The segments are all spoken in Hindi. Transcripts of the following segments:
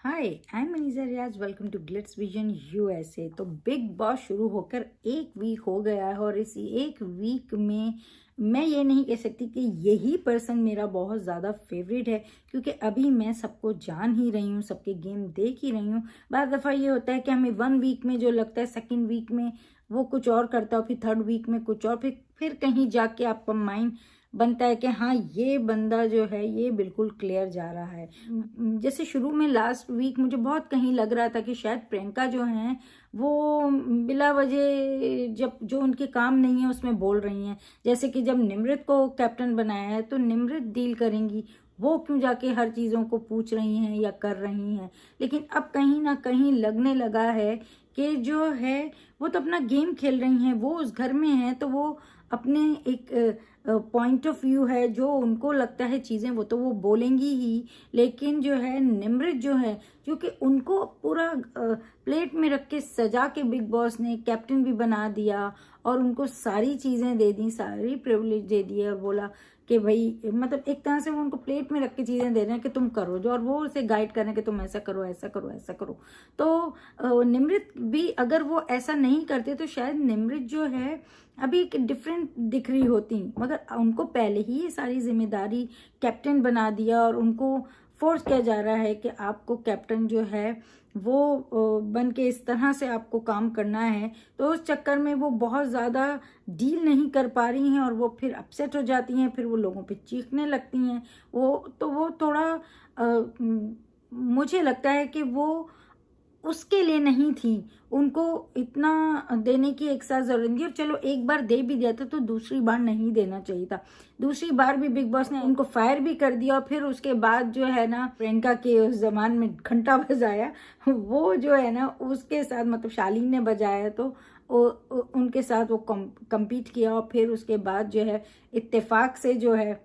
Hi, I am Manisha Riyaz. Welcome to glitz vision USA. तो बिग बॉस शुरू होकर एक वीक हो गया है और इस एक वीक में मैं ये नहीं कह सकती कि यही पर्सन मेरा बहुत ज़्यादा फेवरेट है, क्योंकि अभी मैं सबको जान ही रही हूँ, सबके गेम देख ही रही हूँ। बाद दफ़ा ये होता है कि हमें वन वीक में जो लगता है सेकेंड वीक में वो कुछ और करता है, फिर थर्ड वीक में कुछ और, फिर कहीं जाके आपका माइंड बनता है कि हाँ, ये बंदा जो है ये बिल्कुल क्लियर जा रहा है। जैसे शुरू में लास्ट वीक मुझे बहुत कहीं लग रहा था कि शायद प्रियंका जो हैं वो बिला वजह जब जो उनके काम नहीं है उसमें बोल रही हैं। जैसे कि जब निमृत को कैप्टन बनाया है तो निमृत डील करेंगी, वो क्यों जाके हर चीज़ों को पूछ रही हैं या कर रही हैं। लेकिन अब कहीं ना कहीं लगने लगा है कि जो है वो तो अपना गेम खेल रही हैं, वो उस घर में हैं तो वो अपने एक पॉइंट ऑफ व्यू है, जो उनको लगता है चीज़ें वो तो वो बोलेंगी ही। लेकिन जो है निमृत जो है, क्योंकि उनको पूरा प्लेट में रख के सजा के बिग बॉस ने कैप्टन भी बना दिया और उनको सारी चीज़ें दे दी, सारी प्रिविलेज दे दिए और बोला कि भाई मतलब एक तरह से वो उनको प्लेट में रख के चीज़ें दे रहे हैं कि तुम करो जो, और वो उसे गाइड कर रहे हैं कि तुम ऐसा करो ऐसा करो ऐसा करो। तो निमृत भी अगर वो ऐसा नहीं करते तो शायद निमृत जो है अभी एक डिफरेंट दिख रही होती, मगर उनको पहले ही ये सारी जिम्मेदारी कैप्टन बना दिया और उनको फोर्स किया जा रहा है कि आपको कैप्टन जो है वो बन के इस तरह से आपको काम करना है। तो उस चक्कर में वो बहुत ज़्यादा डील नहीं कर पा रही हैं और वो फिर अपसेट हो जाती हैं, फिर वो लोगों पे चीखने लगती हैं। वो थोड़ा मुझे लगता है कि वो उसके लिए नहीं थी, उनको इतना देने की एक साथ जरूरत थी। और चलो एक बार दे भी दिया था तो दूसरी बार नहीं देना चाहिए था। दूसरी बार भी बिग बॉस ने इनको फायर भी कर दिया और फिर उसके बाद जो है ना प्रियंका के उस जमान में घंटा बजाया, वो जो है ना उसके साथ मतलब शालीन ने बजाया तो उनके साथ वो कम्पीट किया और फिर उसके बाद जो है इत्तेफाक से जो है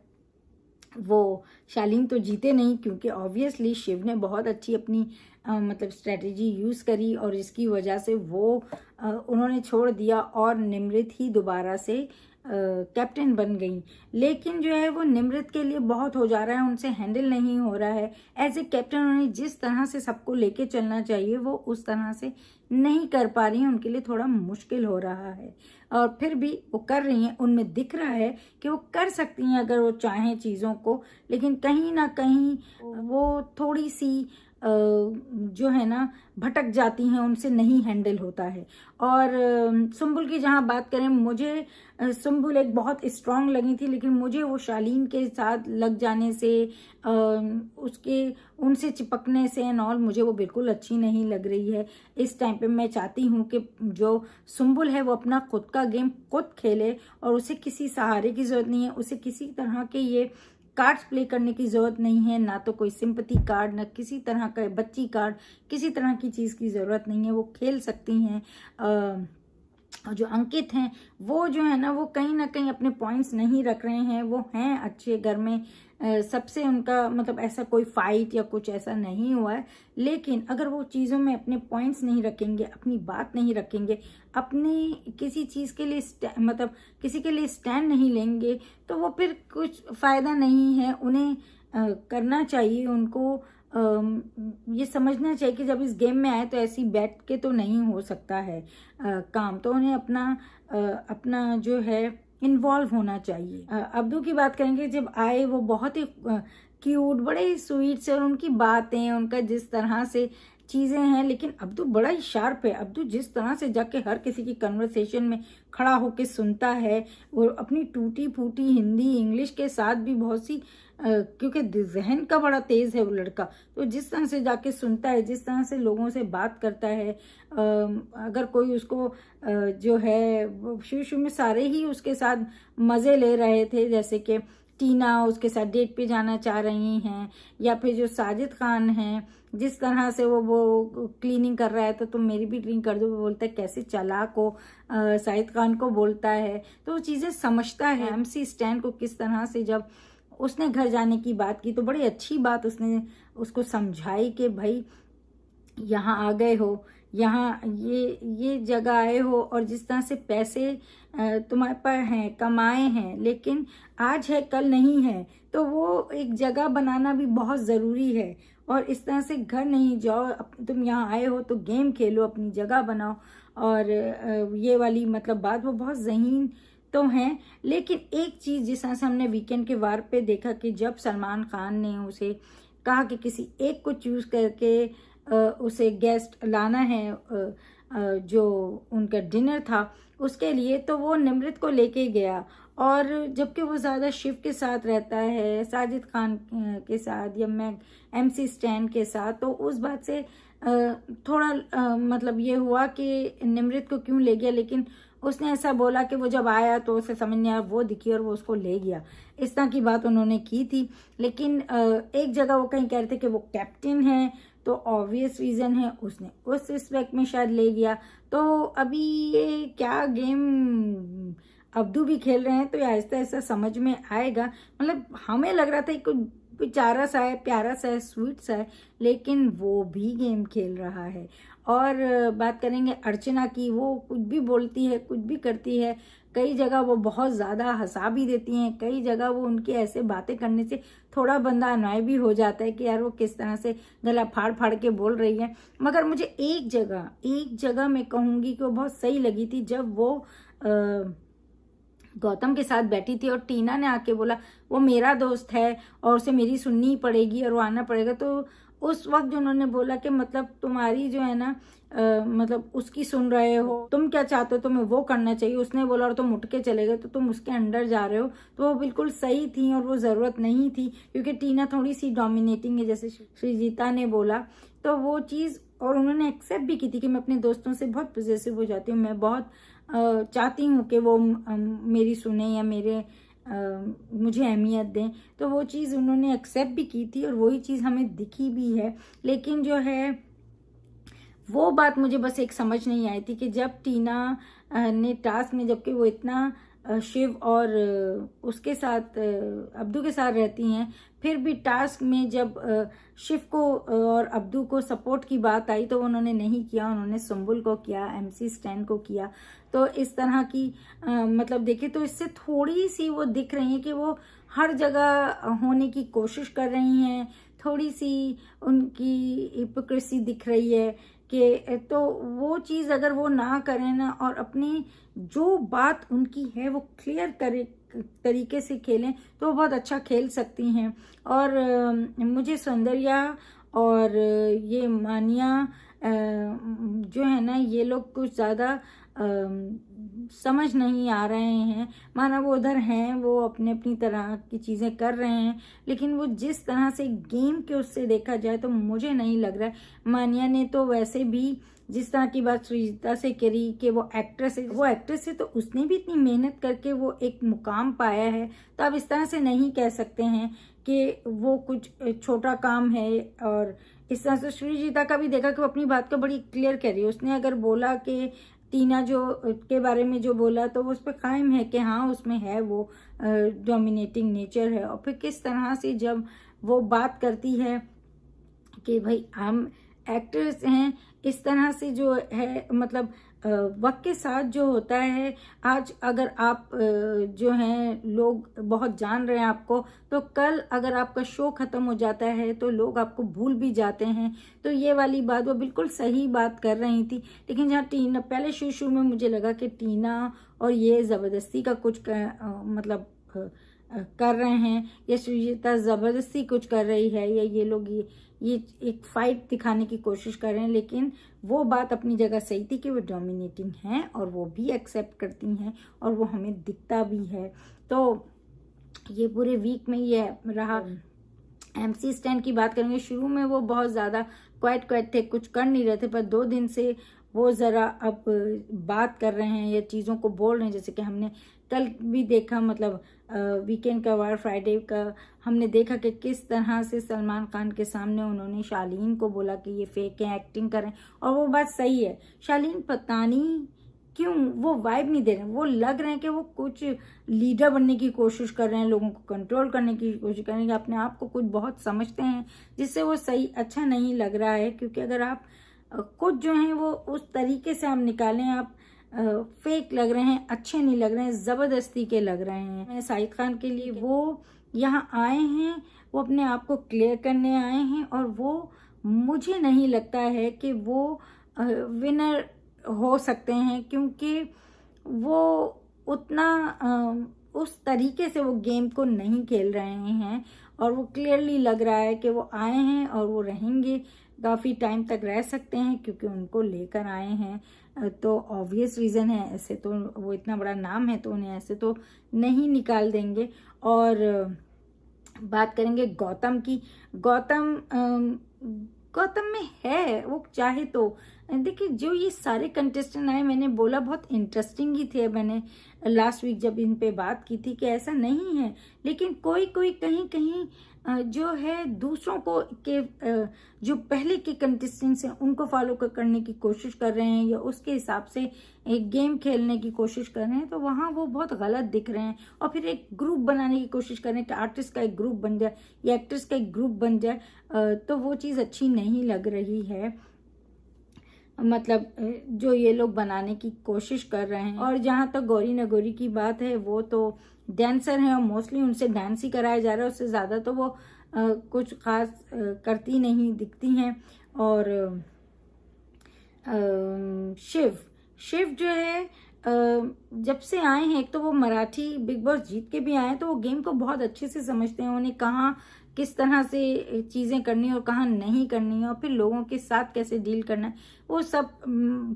वो शालीन तो जीते नहीं, क्योंकि ऑब्वियसली शिव ने बहुत अच्छी अपनी मतलब स्ट्रेटेजी यूज़ करी और इसकी वजह से वो उन्होंने छोड़ दिया और निमृत ही दोबारा से कैप्टन बन गई। लेकिन जो है वो निमृत के लिए बहुत हो जा रहा है, उनसे हैंडल नहीं हो रहा है। एज ए कैप्टन उन्हें जिस तरह से सबको लेके चलना चाहिए वो उस तरह से नहीं कर पा रही हैं, उनके लिए थोड़ा मुश्किल हो रहा है। और फिर भी वो कर रही हैं, उनमें दिख रहा है कि वो कर सकती हैं अगर वो चाहें चीज़ों को, लेकिन कहीं ना कहीं वो थोड़ी सी जो है ना भटक जाती हैं, उनसे नहीं हैंडल होता है। और सुम्बुल की जहाँ बात करें, मुझे सुम्बुल एक बहुत स्ट्रांग लगी थी, लेकिन मुझे वो शालीन के साथ लग जाने से उसके उनसे चिपकने से एंड ऑल मुझे वो बिल्कुल अच्छी नहीं लग रही है। इस टाइम पे मैं चाहती हूँ कि जो सुम्बुल है वो अपना खुद का गेम खुद खेले और उसे किसी सहारे की जरूरत नहीं है, उसे किसी तरह के ये कार्ड्स प्ले करने की जरूरत नहीं है, ना तो कोई सिंपैथी कार्ड, ना किसी तरह का बच्ची कार्ड, किसी तरह की चीज़ की ज़रूरत नहीं है। वो खेल सकती हैं। जो अंकित हैं वो जो है ना वो कहीं ना कहीं अपने पॉइंट्स नहीं रख रहे हैं, वो हैं अच्छे घर में, सबसे उनका मतलब ऐसा कोई फाइट या कुछ ऐसा नहीं हुआ है। लेकिन अगर वो चीज़ों में अपने पॉइंट्स नहीं रखेंगे, अपनी बात नहीं रखेंगे, अपनी किसी चीज़ के लिए मतलब किसी के लिए स्टैंड नहीं लेंगे, तो वो फिर कुछ फ़ायदा नहीं है। उन्हें करना चाहिए, उनको ये समझना चाहिए कि जब इस गेम में आए तो ऐसी बैठ के तो नहीं हो सकता है काम, तो उन्हें अपना जो है इन्वॉल्व होना चाहिए। अब्दू की बात करेंगे, जब आए वो बहुत ही क्यूट, बड़े ही स्वीट से, और उनकी बातें, उनका जिस तरह से चीज़ें हैं, लेकिन अब्दू बड़ा ही शार्प है। अब्दू जिस तरह से जाके हर किसी की कन्वर्सेशन में खड़ा होके सुनता है, और अपनी टूटी फूटी हिंदी इंग्लिश के साथ भी बहुत सी क्योंकि जहन का बड़ा तेज़ है वो लड़का, तो जिस तरह से जाके सुनता है, जिस तरह से लोगों से बात करता है, अगर कोई उसको जो है शुरू शुरू में सारे ही उसके साथ मज़े ले रहे थे, जैसे कि टीना उसके साथ डेट पे जाना चाह रही हैं, या फिर जो साजिद खान हैं जिस तरह से वो क्लीनिंग कर रहा है तो तुम मेरी भी क्लीन कर दो, वो बोलता है कैसे चालाक को साजिद खान को बोलता है, तो वो चीज़ें समझता है। MC स्टैन को किस तरह से जब उसने घर जाने की बात की तो बड़ी अच्छी बात उसने उसको समझाई कि भाई यहाँ आ गए हो, यहाँ ये जगह आए हो, और जिस तरह से पैसे तुम्हारे पर हैं, कमाए हैं, लेकिन आज है कल नहीं है, तो वो एक जगह बनाना भी बहुत ज़रूरी है। और इस तरह से घर नहीं जाओ, तुम यहाँ आए हो तो गेम खेलो, अपनी जगह बनाओ। और ये वाली मतलब बात वो बहुत ज़हीन तो हैं। लेकिन एक चीज़ जिस तरह से हमने वीकेंड के वार पे देखा कि जब सलमान खान ने उसे कहा कि किसी एक को चूज़ करके उसे गेस्ट लाना है, जो उनका डिनर था उसके लिए, तो वो निमृत को लेके गया। और जबकि वो ज़्यादा शिव के साथ रहता है, साजिद खान के साथ या मैं MC स्टैन के साथ, तो उस बात से थोड़ा मतलब ये हुआ कि निमृत को क्यों ले गया। लेकिन उसने ऐसा बोला कि वो जब आया तो उसे समझ नहीं आया, वो दिखी और वो उसको ले गया, इस तरह की बात उन्होंने की थी। लेकिन एक जगह वो कहीं कह रहे थे कि वो कैप्टन है, तो ऑब्वियस रीज़न है उसने उस रिस्पेक्ट में शायद ले गया। तो अभी ये क्या गेम अब्दू भी खेल रहे हैं, तो आहिस्ता आहिस्ता समझ में आएगा। मतलब हमें लग रहा था कुछ बेचारा सा है, प्यारा सा है, स्वीट सा है, लेकिन वो भी गेम खेल रहा है। और बात करेंगे अर्चना की, वो कुछ भी बोलती है, कुछ भी करती है, कई जगह वो बहुत ज़्यादा हंसा भी देती हैं, कई जगह वो उनके ऐसे बातें करने से थोड़ा बंदा अनॉय भी हो जाता है कि यार वो किस तरह से गला फाड़ फाड़ के बोल रही है। मगर मुझे एक जगह मैं कहूँगी कि वो बहुत सही लगी थी, जब वो गौतम के साथ बैठी थी और टीना ने आके बोला वो मेरा दोस्त है और उसे मेरी सुननी ही पड़ेगी और वो आना पड़ेगा। तो उस वक्त जो उन्होंने बोला कि मतलब तुम्हारी जो है ना मतलब उसकी सुन रहे हो, तुम क्या चाहते हो, तुम्हें वो करना चाहिए, उसने बोला और तुम उठ के चले गए, तो तुम उसके अंडर जा रहे हो। तो वो बिल्कुल सही थी और वो ज़रूरत नहीं थी, क्योंकि टीना थोड़ी सी डोमिनेटिंग है, जैसे श्रीजीता ने बोला। तो वो चीज़ और उन्होंने एक्सेप्ट भी की थी कि मैं अपने दोस्तों से बहुत पॉजेसिव हो जाती हूँ, मैं बहुत चाहती हूँ कि वो मेरी सुने या मेरे मुझे अहमियत दें। तो वो चीज़ उन्होंने एक्सेप्ट भी की थी और वही चीज़ हमें दिखी भी है। लेकिन जो है वो बात मुझे बस एक समझ नहीं आई थी कि जब टीना ने टास्क में, जबकि वो इतना शिव और उसके साथ अब्दू के साथ रहती हैं, फिर भी टास्क में जब शिव को और अब्दू को सपोर्ट की बात आई तो उन्होंने नहीं किया, उन्होंने सुम्बुल को किया, MC स्टैन को किया। तो इस तरह की मतलब देखे तो इससे थोड़ी सी वो दिख रही है कि वो हर जगह होने की कोशिश कर रही हैं, थोड़ी सी उनकी हिपोक्रेसी दिख रही है कि तो वो चीज़ अगर वो ना करें ना और अपनी जो बात उनकी है वो क्लियर तरीके से खेलें तो वो बहुत अच्छा खेल सकती हैं। और मुझे सौंदर्या और ये मानिया जो है ना, ये लोग कुछ ज़्यादा समझ नहीं आ रहे हैं। माना वो उधर हैं, वो अपने अपनी तरह की चीज़ें कर रहे हैं, लेकिन वो जिस तरह से गेम के उससे देखा जाए तो मुझे नहीं लग रहा है। मानिया ने तो वैसे भी जिस तरह की बात श्रीजीता से करी कि वो एक्ट्रेस है, तो उसने भी इतनी मेहनत करके वो एक मुकाम पाया है। तो अब इस तरह से नहीं कह सकते हैं कि वो कुछ छोटा काम है। और इस तरह से श्रीजीता का भी देखा कि वो अपनी बात को बड़ी क्लियर कह रही है। उसने अगर बोला कि टीना जो के बारे में जो बोला तो वो उस पर कायम है कि हाँ उसमें है वो डोमिनेटिंग नेचर है। और फिर किस तरह से जब वो बात करती है कि भाई हम एक्टर्स हैं, इस तरह से जो है मतलब वक्त के साथ जो होता है, आज अगर आप जो हैं लोग बहुत जान रहे हैं आपको, तो कल अगर आपका शो ख़त्म हो जाता है तो लोग आपको भूल भी जाते हैं। तो ये वाली बात वो बिल्कुल सही बात कर रही थी। लेकिन जहाँ टीना पहले शुरू में मुझे लगा कि टीना और ये ज़बरदस्ती का कुछ मतलब कर रहे हैं या श्रीजीता ज़बरदस्ती कुछ कर रही है या ये लोग ये एक फाइट दिखाने की कोशिश कर रहे हैं। लेकिन वो बात अपनी जगह सही थी कि वो डोमिनेटिंग हैं और वो भी एक्सेप्ट करती हैं और वो हमें दिखता भी है। तो ये पूरे वीक में ये रहा। MC स्टैन की बात करेंगे, शुरू में वो बहुत ज़्यादा क्वाइट थे, कुछ कर नहीं रहे थे, पर 2 दिन से वो ज़रा अब बात कर रहे हैं या चीज़ों को बोल रहे हैं। जैसे कि हमने कल भी देखा, मतलब वीकेंड का वार फ्राइडे का हमने देखा कि किस तरह से सलमान खान के सामने उन्होंने शालीन को बोला कि ये फेक है, एक्टिंग करें। और वो बात सही है, शालीन पता नहीं क्यों वो वाइब नहीं दे रहे हैं। वो लग रहे हैं कि वो कुछ लीडर बनने की कोशिश कर रहे हैं, लोगों को कंट्रोल करने की कोशिश कर रहे हैं, अपने आप को कुछ बहुत समझते हैं, जिससे वो सही अच्छा नहीं लग रहा है। क्योंकि अगर आप कुछ जो हैं वो उस तरीके से आप निकालें, आप फेक लग रहे हैं, अच्छे नहीं लग रहे हैं, ज़बरदस्ती के लग रहे हैं। साहिद खान के लिए वो यहाँ आए हैं, वो अपने आप को क्लियर करने आए हैं, और वो मुझे नहीं लगता है कि वो विनर हो सकते हैं, क्योंकि वो उतना उस तरीके से वो गेम को नहीं खेल रहे हैं, और वो क्लियरली लग रहा है कि वो आए हैं और वो रहेंगे, काफ़ी टाइम तक रह सकते हैं, क्योंकि उनको लेकर आए हैं। तो ऑब्वियस रीज़न है, ऐसे तो वो इतना बड़ा नाम है तो उन्हें ऐसे तो नहीं निकाल देंगे। और बात करेंगे गौतम की। गौतम में है, वो चाहे तो देखिए, जो ये सारे कंटेस्टेंट आए, मैंने बोला बहुत इंटरेस्टिंग ही थे, मैंने लास्ट वीक जब इन पे बात की थी कि ऐसा नहीं है, लेकिन कोई कोई कहीं कहीं जो है दूसरों को के जो पहले के कंटेस्टेंट्स हैं उनको फॉलो करने की कोशिश कर रहे हैं, या उसके हिसाब से एक गेम खेलने की कोशिश कर रहे हैं, तो वहाँ वो बहुत गलत दिख रहे हैं। और फिर एक ग्रुप बनाने की कोशिश कर रहे हैं कि आर्टिस्ट का एक ग्रुप बन जाए या एक्ट्रेस का एक ग्रुप बन जाए, तो वो चीज़ अच्छी नहीं लग रही है, मतलब जो ये लोग बनाने की कोशिश कर रहे हैं। और जहाँ तक गौरी नगौरी की बात है, वो तो डांसर हैं और मोस्टली उनसे डांस ही कराया जा रहा है, उससे ज़्यादा तो वो कुछ खास करती नहीं दिखती हैं। और शिव जो है, जब से आए हैं, एक तो वो मराठी बिग बॉस जीत के भी आए हैं, तो वो गेम को बहुत अच्छे से समझते हैं, उन्हें कहाँ किस तरह से चीज़ें करनी है और कहाँ नहीं करनी है, और फिर लोगों के साथ कैसे डील करना है, वो सब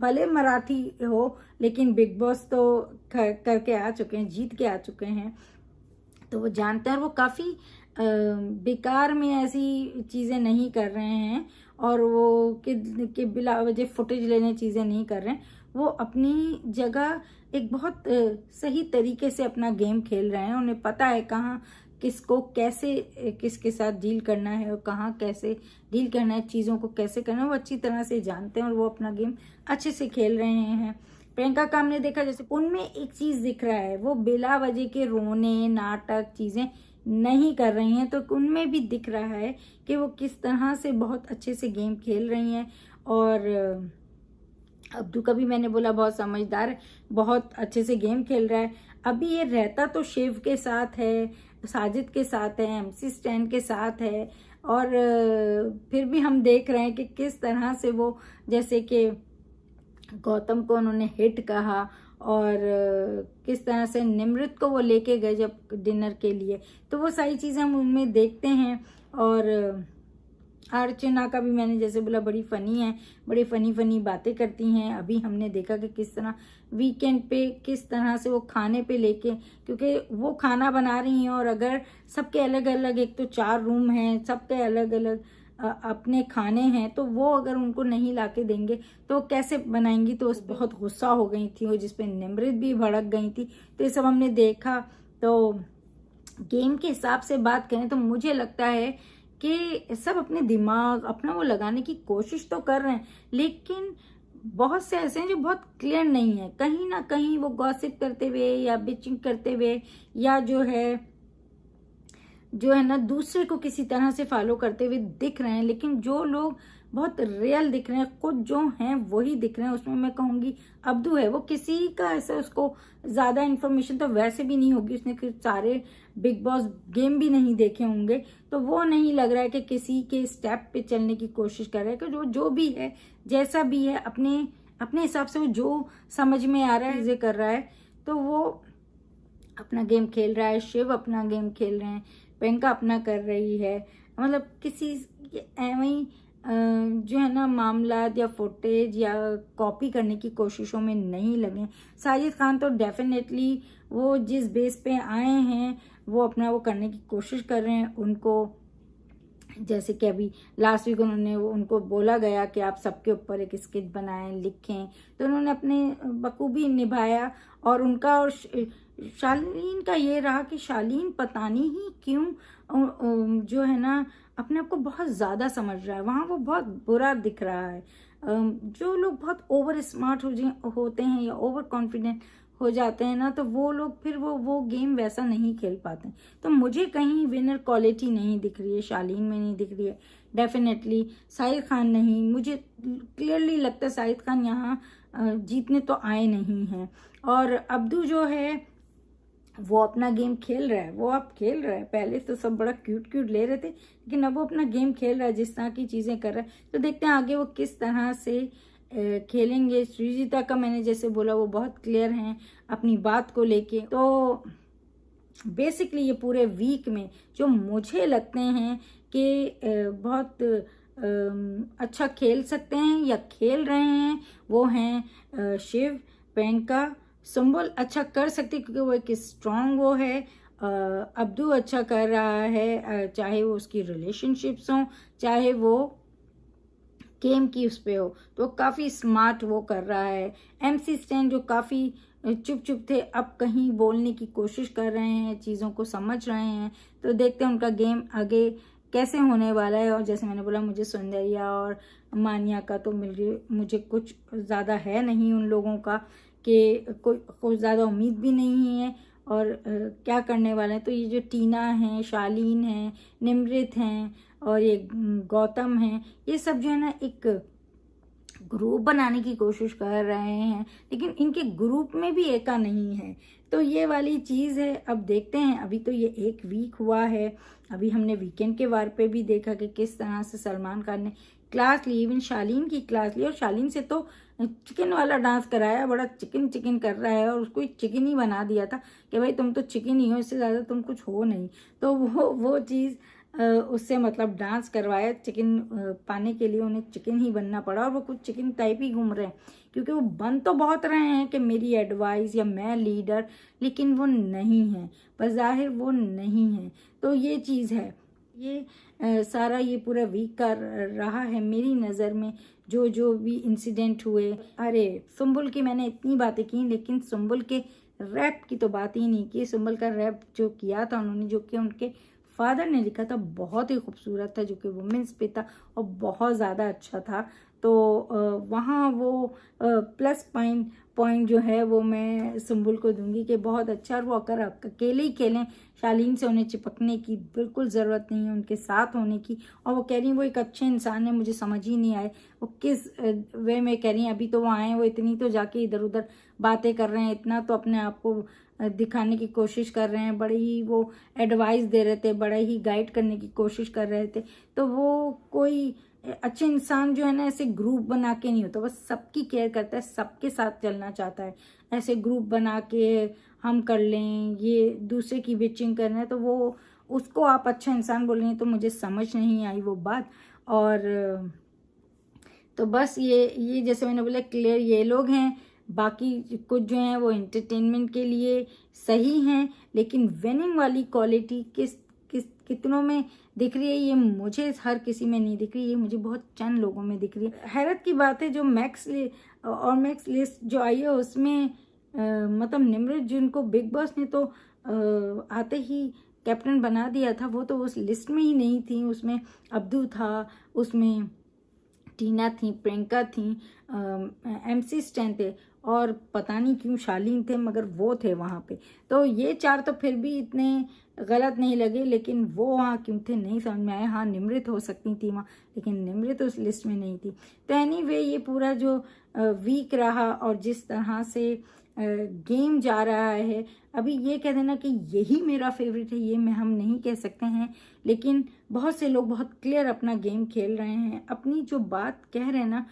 भले मराठी हो, लेकिन बिग बॉस तो करके आ चुके हैं, जीत के आ चुके हैं, तो वो जानते हैं। और वो काफ़ी बेकार में ऐसी चीज़ें नहीं कर रहे हैं, और वो कि बिला वजह फुटेज लेने चीज़ें नहीं कर रहे हैं, वो अपनी जगह एक बहुत सही तरीके से अपना गेम खेल रहे हैं। उन्हें पता है कहाँ किसको कैसे किसके साथ डील करना है, और कहाँ कैसे डील करना है, चीज़ों को कैसे करना है, वो अच्छी तरह से जानते हैं, और वो अपना गेम अच्छे से खेल रहे हैं। प्रियंका का हमने देखा, जैसे उनमें एक चीज़ दिख रहा है, वो बिला वजह के रोने नाटक चीज़ें नहीं कर रही हैं, तो उनमें भी दिख रहा है कि वो किस तरह से बहुत अच्छे से गेम खेल रही हैं। और अब्दू का भी मैंने बोला बहुत समझदार है, बहुत अच्छे से गेम खेल रहा है। अभी ये रहता तो शिव के साथ है, साजिद के साथ है, MC स्टैन के साथ है, और फिर भी हम देख रहे हैं कि किस तरह से वो, जैसे कि गौतम को उन्होंने हिट कहा, और किस तरह से निमृत को वो लेके गए जब डिनर के लिए, तो वो सारी चीज़ें हम उनमें देखते हैं। और अर्चना का भी मैंने जैसे बोला, बड़ी फ़नी है, बड़ी फ़नी बातें करती हैं। अभी हमने देखा कि किस तरह वीकेंड पे किस तरह से वो खाने पे लेके, क्योंकि वो खाना बना रही हैं, और अगर सबके अलग अलग, एक तो 4 रूम हैं, सबके अलग अलग अपने खाने हैं, तो वो अगर उनको नहीं लाके देंगे तो वो कैसे बनाएंगी, तो उस बहुत गुस्सा हो गई थी वो, जिसपे निमृत भी भड़क गई थी। तो ये सब हमने देखा। तो गेम के हिसाब से बात करें तो मुझे लगता है कि सब अपने दिमाग अपना वो लगाने की कोशिश तो कर रहे हैं, लेकिन बहुत से ऐसे हैं जो बहुत क्लियर नहीं है, कहीं ना कहीं वो गॉसिप करते हुए या बिचिंग करते हुए, या जो है ना दूसरे को किसी तरह से फॉलो करते हुए दिख रहे हैं। लेकिन जो लोग बहुत रियल दिख रहे हैं, खुद जो हैं वही दिख रहे हैं, उसमें मैं कहूँगी अब्दू है। वो किसी का ऐसा, उसको ज़्यादा इन्फॉर्मेशन तो वैसे भी नहीं होगी, उसने सारे बिग बॉस गेम भी नहीं देखे होंगे, तो वो नहीं लग रहा है कि किसी के स्टेप पे चलने की कोशिश कर रहा है। कि जो भी है, जैसा भी है, अपने हिसाब से वो जो समझ में आ रहा है चीज़ें कर रहा है, तो वो अपना गेम खेल रहा है। शिव अपना गेम खेल रहे हैं, प्रियंका अपना कर रही है, मतलब किसी एवं जो है ना मामला या फुटेज या कॉपी करने की कोशिशों में नहीं लगे। साजिद खान तो डेफिनेटली वो जिस बेस पे आए हैं वो अपना वो करने की कोशिश कर रहे हैं। उनको जैसे कि अभी लास्ट वीक उनको बोला गया कि आप सबके ऊपर एक स्केच बनाएं, लिखें, तो उन्होंने अपने बखूबी निभाया। और उनका और शालीन का ये रहा कि शालीन पता नहीं क्यों जो है ना अपने आप को बहुत ज़्यादा समझ रहा है, वहाँ वो बहुत बुरा दिख रहा है। जो लोग बहुत ओवर स्मार्ट होते हैं या ओवर कॉन्फिडेंट हो जाते हैं ना, तो वो लोग फिर वो गेम वैसा नहीं खेल पाते। तो मुझे कहीं विनर क्वालिटी नहीं दिख रही है, शालीन में नहीं दिख रही है, डेफिनेटली साहिद खान नहीं। मुझे क्लियरली लगता है साहिद खान यहाँ जीतने तो आए नहीं हैं। और अब्दू जो है वो अपना गेम खेल रहा है, वो अब खेल रहा है। पहले तो सब बड़ा क्यूट क्यूट ले रहे थे, लेकिन अब वो अपना गेम खेल रहा है, जिस तरह की चीज़ें कर रहा है। तो देखते हैं आगे वो किस तरह से खेलेंगे। सृजिता का मैंने जैसे बोला वो बहुत क्लियर हैं अपनी बात को लेके। तो बेसिकली ये पूरे वीक में जो मुझे लगते हैं कि बहुत अच्छा खेल सकते हैं या खेल रहे हैं, वो हैं शिव, प्रियंका, सुम्बुल अच्छा कर सकते क्योंकि वो एक स्ट्रॉन्ग वो है। अब्दू अच्छा कर रहा है, चाहे वो उसकी रिलेशनशिप्स हों, चाहे वो गेम की उस पे हो, तो काफ़ी स्मार्ट वो कर रहा है। MC स्टैन जो काफ़ी चुप चुप थे, अब कहीं बोलने की कोशिश कर रहे हैं, चीज़ों को समझ रहे हैं। तो देखते हैं उनका गेम आगे कैसे होने वाला है। और जैसे मैंने बोला, मुझे सौंदर्या और मानिया का तो मुझे कुछ ज़्यादा है नहीं उन लोगों का, कि कोई ज़्यादा उम्मीद भी नहीं है और क्या करने वाले हैं। तो ये जो टीना है, शालीन है, निमृत हैं और ये गौतम हैं, ये सब जो है ना एक ग्रुप बनाने की कोशिश कर रहे हैं, लेकिन इनके ग्रुप में भी एका नहीं है। तो ये वाली चीज़ है। अब देखते हैं, अभी तो ये एक वीक हुआ है। अभी हमने वीकेंड के वार पे भी देखा कि किस तरह से सलमान खान ने क्लास ली, इवन शालीन की क्लास ली, और शालीन से तो चिकन वाला डांस कराया, बड़ा चिकन चिकन कर रहा है, और उसको चिकन ही बना दिया था कि भाई तुम तो चिकन ही हो, इससे ज़्यादा तुम कुछ हो नहीं। तो वो चीज़ उससे मतलब डांस करवाया चिकन पाने के लिए, उन्हें चिकन ही बनना पड़ा, और वो कुछ चिकन टाइप ही घूम रहे हैं, क्योंकि वो बन तो बहुत रहे हैं कि मेरी एडवाइस या मैं लीडर, लेकिन वो नहीं है, बज़ाहिर वो नहीं है। तो ये चीज़ है। ये सारा ये पूरा वीक का रहा है मेरी नज़र में, जो भी इंसिडेंट हुए। अरे सुम्बुल की मैंने इतनी बातें की, लेकिन सुम्बुल के रैप की तो बात ही नहीं की। सुम्बुल का रैप जो किया था उन्होंने, जो कि उनके फादर ने लिखा था, बहुत ही खूबसूरत था, जो कि वुमेंस पे था और बहुत ज़्यादा अच्छा था। तो वहाँ वो प्लस पॉइंट जो है वो मैं सुम्बुल को दूंगी कि बहुत अच्छा। और वो अगर अकेले ही खेलें, शालीन से उन्हें चिपकने की बिल्कुल ज़रूरत नहीं है, उनके साथ होने की। और वो कह रही हैं वो एक अच्छे इंसान है, मुझे समझ ही नहीं आए वो किस वे में कह रही हैं। अभी तो वो आए हैं, वो इतनी तो जाके इधर उधर बातें कर रहे हैं, इतना तो अपने आप को दिखाने की कोशिश कर रहे हैं, बड़े ही वो एडवाइस दे रहे थे, बड़ा ही गाइड करने की कोशिश कर रहे थे। तो वो कोई अच्छे इंसान जो है ना, ऐसे ग्रुप बना के नहीं होता, बस सबकी केयर करता है, सबके साथ चलना चाहता है। ऐसे ग्रुप बना के हम कर लें, ये दूसरे की बिचिंग करना है, तो वो उसको आप अच्छा इंसान बोल रही हैं, तो मुझे समझ नहीं आई वो बात। और तो बस ये जैसे मैंने बोला क्लियर ये लोग हैं, बाकी कुछ जो हैं वो एंटरटेनमेंट के लिए सही हैं, लेकिन विनिंग वाली क्वालिटी कितनों में दिख रही है, ये मुझे हर किसी में नहीं दिख रही, ये मुझे बहुत चंद लोगों में दिख रही है। हैरत की बात है, जो मैक्स लिस्ट जो आई है उसमें मतलब निमृत, जिनको बिग बॉस ने तो आते ही कैप्टन बना दिया था, वो तो उस लिस्ट में ही नहीं थी। उसमें अब्दू था, उसमें टीना थी, प्रियंका थी, MC स्टैन थे, और पता नहीं क्यों शालीन थे, मगर वो थे वहाँ पे। तो ये चार तो फिर भी इतने गलत नहीं लगे, लेकिन वो वहाँ क्यों थे नहीं समझ में आया। हाँ, निमृत हो सकती थी वहाँ, लेकिन निमृत उस लिस्ट में नहीं थी। तो एनीवे ये पूरा जो वीक रहा और जिस तरह से गेम जा रहा है, अभी ये कह देना कि यही मेरा फेवरेट है, ये हम नहीं कह सकते हैं, लेकिन बहुत से लोग बहुत क्लियर अपना गेम खेल रहे हैं, अपनी जो बात कह रहे हैं ना,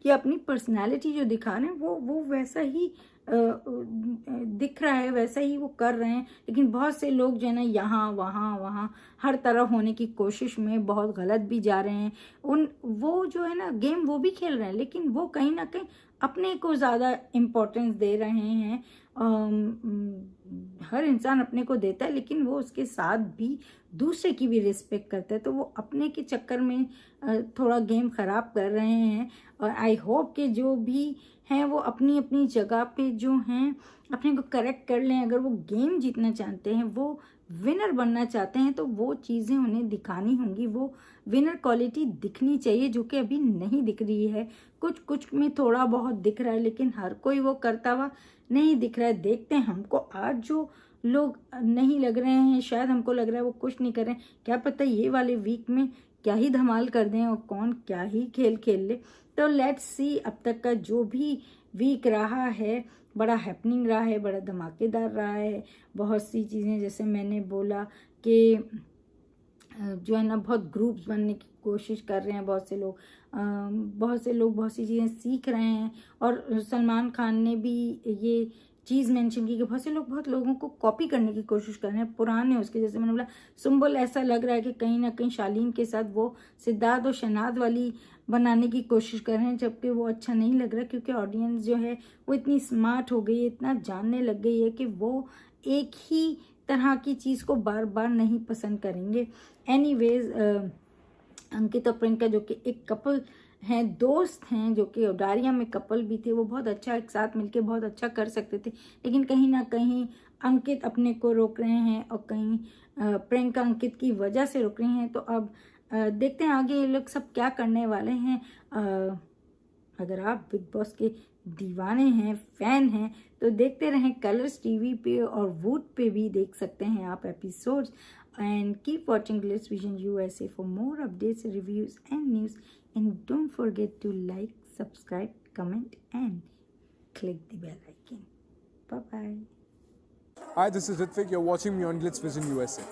कि अपनी पर्सनालिटी जो दिखा रहे हैं वो वैसा ही दिख रहा है, वैसा ही वो कर रहे हैं। लेकिन बहुत से लोग जो है ना, यहाँ वहाँ हर तरफ होने की कोशिश में बहुत गलत भी जा रहे हैं। वो जो है ना गेम वो भी खेल रहे हैं, लेकिन वो कहीं ना कहीं अपने को ज़्यादा इम्पोर्टेंस दे रहे हैं। हर इंसान अपने को देता है, लेकिन वो उसके साथ भी दूसरे की भी रिस्पेक्ट करता है। तो वो अपने के चक्कर में थोड़ा गेम ख़राब कर रहे हैं। और आई होप कि जो भी हैं वो अपनी अपनी जगह पे जो हैं अपने को करेक्ट कर लें। अगर वो गेम जीतना चाहते हैं, वो विनर बनना चाहते हैं, तो वो चीज़ें उन्हें दिखानी होंगी, वो विनर क्वालिटी दिखनी चाहिए, जो कि अभी नहीं दिख रही है। कुछ कुछ में थोड़ा बहुत दिख रहा है, लेकिन हर कोई वो करता हुआ नहीं दिख रहा है। देखते हैं, हमको आज जो लोग नहीं लग रहे हैं, शायद हमको लग रहा है वो कुछ नहीं कर रहे हैं, क्या पता ये वाले वीक में क्या ही धमाल कर दें और कौन क्या ही खेल खेल ले। तो लेट्स सी अब तक का जो भी वीक रहा है, बड़ा हैपनिंग रहा है, बड़ा धमाकेदार रहा है। बहुत सी चीज़ें जैसे मैंने बोला कि जो है ना बहुत ग्रुप्स बनने की कोशिश कर रहे हैं बहुत से लोग, बहुत सी चीज़ें सीख रहे हैं। और सलमान खान ने भी ये चीज़ मेंशन की कि बहुत से लोग बहुत लोगों को कॉपी करने की कोशिश कर रहे हैं पुराने उसके। जैसे मैंने बोला सुम्बुल, ऐसा लग रहा है कि कहीं ना कहीं शालीन के साथ वो सिद्धार्थ और शहनाज वाली बनाने की कोशिश कर रहे हैं, जबकि वो अच्छा नहीं लग रहा, क्योंकि ऑडियंस जो है वो इतनी स्मार्ट हो गई है, इतना जानने लग गई है कि वो एक ही तरह की चीज़ को बार बार नहीं पसंद करेंगे। एनीवेज, अंकित और प्रियंका जो कि एक कपल हैं, दोस्त हैं, जो कि उडारिया में कपल भी थे, वो बहुत अच्छा एक साथ मिलके बहुत अच्छा कर सकते थे, लेकिन कहीं ना कहीं अंकित अपने को रोक रहे हैं और कहीं प्रियंका अंकित की वजह से रोक रही हैं। तो अब देखते हैं आगे ये लोग सब क्या करने वाले हैं। अगर आप बिग बॉस के दीवाने हैं, फैन हैं, तो देखते रहें कलर्स टीवी पे, और वूट पे भी देख सकते हैं आप episodes. And keep watching Glitz Vision USA for more updates, reviews and news. And don't forget to like, subscribe, comment and click the bell icon. Bye-bye. Hi, this is Ritvik. You're watching me on Glitz Vision USA.